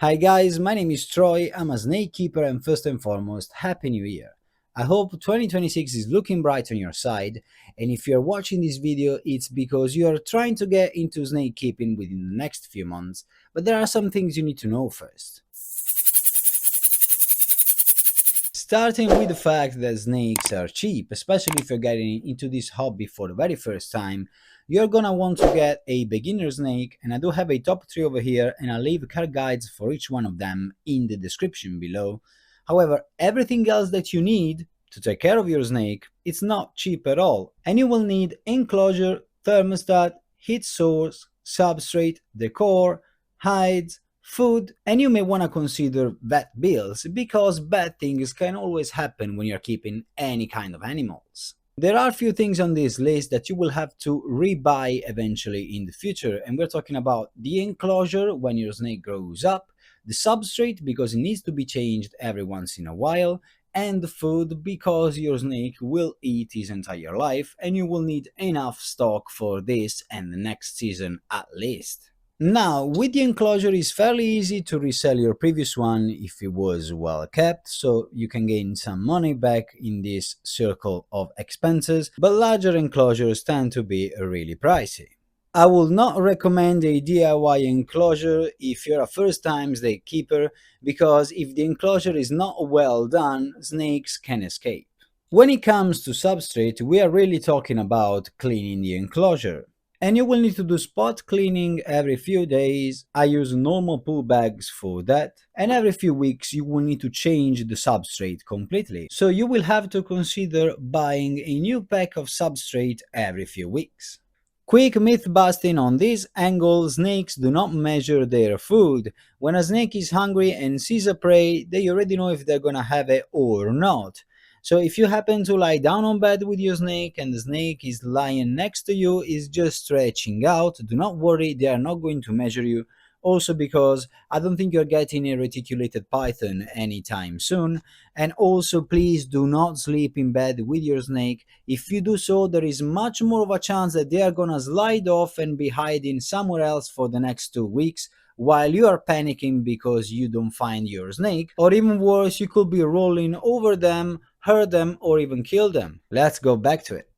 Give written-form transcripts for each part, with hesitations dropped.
Hi guys, my name is Troy, I'm a snake keeper and first and foremost, Happy New Year! I hope 2026 is looking bright on your side, and if you're watching this video it's because you are trying to get into snake keeping within the next few months, but there are some things you need to know first. Starting with the fact that snakes are cheap, especially if you're getting into this hobby for the very first time, you're gonna want to get a beginner snake, and I do have a top 3 over here and I'll leave card guides for each one of them in the description below. However, everything else that you need to take care of your snake, it's not cheap at all, and you will need enclosure, thermostat, heat source, substrate, decor, hides, food, and you may want to consider vet bills because bad things can always happen when you're keeping any kind of animals. There are a few things on this list that you will have to rebuy eventually in the future, and we're talking about the enclosure when your snake grows up, the substrate because it needs to be changed every once in a while, and the food because your snake will eat his entire life and you will need enough stock for this and the next season at least. Now, with the enclosure, it's fairly easy to resell your previous one if it was well kept, so you can gain some money back in this circle of expenses, but larger enclosures tend to be really pricey. I would not recommend a DIY enclosure if you're a first time snake keeper, because if the enclosure is not well done, snakes can escape. When it comes to substrate, we are really talking about cleaning the enclosure. And you will need to do spot cleaning every few days. I use normal pool bags for that. And every few weeks you will need to change the substrate completely. So you will have to consider buying a new pack of substrate every few weeks. Quick myth busting on this angle: snakes do not measure their food. When a snake is hungry and sees a prey, they already know if they're gonna have it or not. So if you happen to lie down on bed with your snake and the snake is lying next to you, is just stretching out, do not worry, they are not going to measure you. Also because I don't think you're getting a reticulated python anytime soon. And also please do not sleep in bed with your snake. If you do so, there is much more of a chance that they are gonna slide off and be hiding somewhere else for the next 2 weeks while you are panicking because you don't find your snake, or even worse, you could be rolling over them, hurt them, or even kill them. Let's go back to it.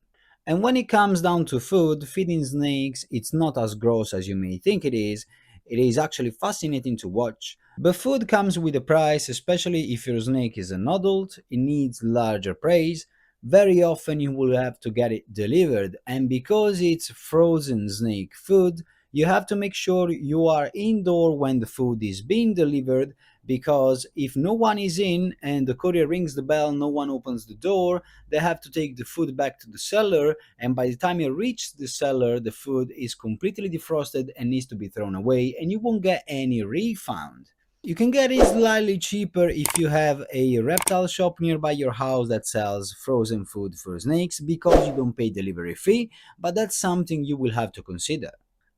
And when it comes down to food, feeding snakes, it's not as gross as you may think it is. It is actually fascinating to watch. But food comes with a price, especially if your snake is an adult, it needs larger praise. Very often you will have to get it delivered, and because it's frozen snake food, you have to make sure you are indoor when the food is being delivered, because if no one is in and the courier rings the bell, no one opens the door, they have to take the food back to the cellar, and by the time you reach the cellar, the food is completely defrosted and needs to be thrown away, and you won't get any refund. You can get it slightly cheaper if you have a reptile shop nearby your house that sells frozen food for snakes because you don't pay delivery fee, but that's something you will have to consider.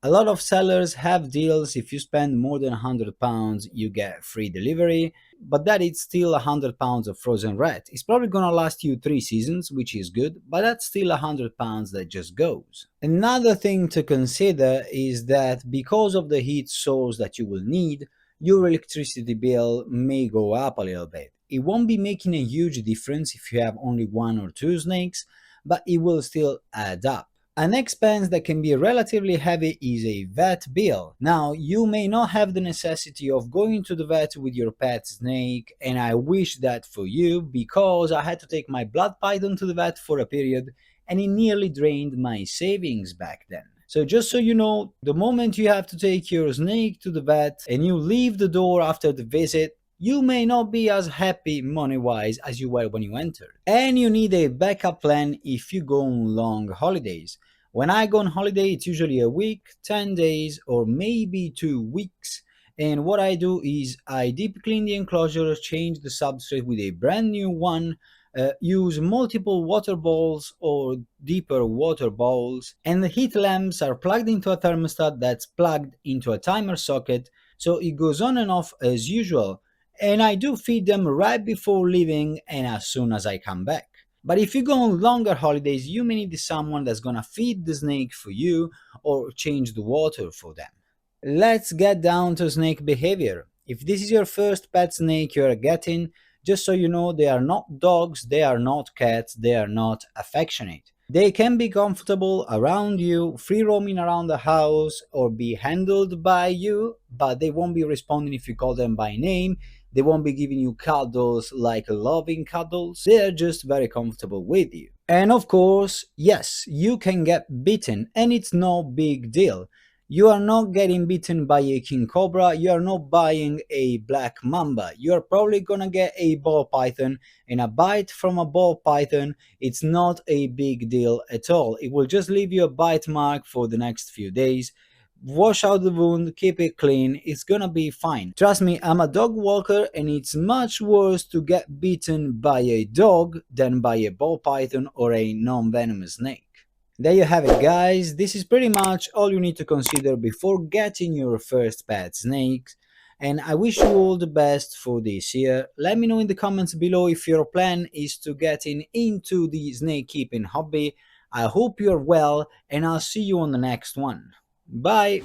A lot of sellers have deals: if you spend more than £100 you get free delivery, but that is still £100 of frozen rat. It's probably gonna last you 3 seasons, which is good, but that's still £100 that just goes. Another thing to consider is that because of the heat source that you will need, your electricity bill may go up a little bit. It won't be making a huge difference if you have only 1 or 2 snakes, but it will still add up. An expense that can be relatively heavy is a vet bill. Now, you may not have the necessity of going to the vet with your pet snake, and I wish that for you, because I had to take my blood python to the vet for a period and it nearly drained my savings back then. So just so you know, the moment you have to take your snake to the vet and you leave the door after the visit, you may not be as happy money-wise as you were when you entered. And you need a backup plan if you go on long holidays. When I go on holiday, it's usually a week, 10 days, or maybe 2 weeks. And what I do is I deep clean the enclosure, change the substrate with a brand new one, use multiple water bowls or deeper water bowls, and the heat lamps are plugged into a thermostat that's plugged into a timer socket, so it goes on and off as usual. And I do feed them right before leaving and as soon as I come back. But if you go on longer holidays, you may need someone that's gonna feed the snake for you or change the water for them. Let's get down to snake behavior. If this is your first pet snake you are getting, just so you know, they are not dogs, they are not cats, they are not affectionate. They can be comfortable around you, free roaming around the house, or be handled by you, but they won't be responding if you call them by name. They won't be giving you cuddles like loving cuddles. They are just very comfortable with you. And of course, yes, you can get bitten, and it's no big deal. You are not getting bitten by a king cobra, you are not buying a black mamba. You are probably gonna get a ball python, and a bite from a ball python, it's not a big deal at all. It will just leave you a bite mark for the next few days. Wash out the wound, keep it clean, it's gonna be fine. Trust me, I'm a dog walker, and it's much worse to get bitten by a dog than by a ball python or a non-venomous snake. There you have it, guys. This is pretty much all you need to consider before getting your first pet snakes. And I wish you all the best for this year. Let me know in the comments below if your plan is to getting into the snake keeping hobby. I hope you're well, and I'll see you on the next one. Bye!